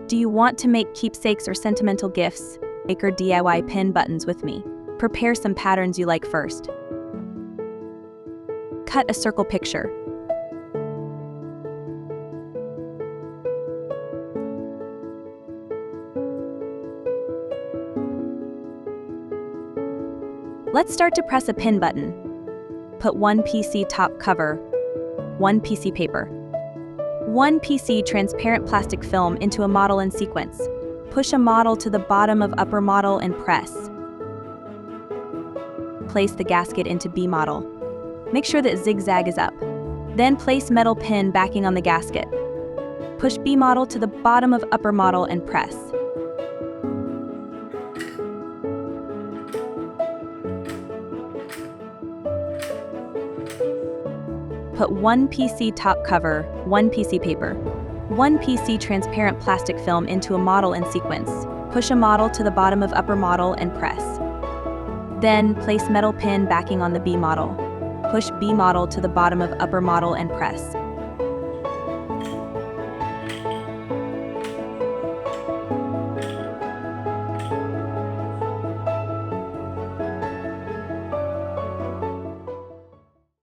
Do you want to make keepsakes or sentimental gifts? Make or DIY pin buttons with me. Prepare some patterns you like first. Cut a circle picture. Let's start to press a pin button. Put 1 PC top cover, 1 PC paper, 1 PC transparent plastic film into a model in sequence. Push a model to the bottom of upper model and press. Place the gasket into B model. Make sure that zigzag is up. Then place metal pin backing on the gasket. Push B model to the bottom of upper model and press. Put 1 PC top cover, 1 PC paper, 1 PC transparent plastic film into a model in sequence. Push a model to the bottom of upper model and press. Then place metal pin backing on the B model. Push B model to the bottom of upper model and press.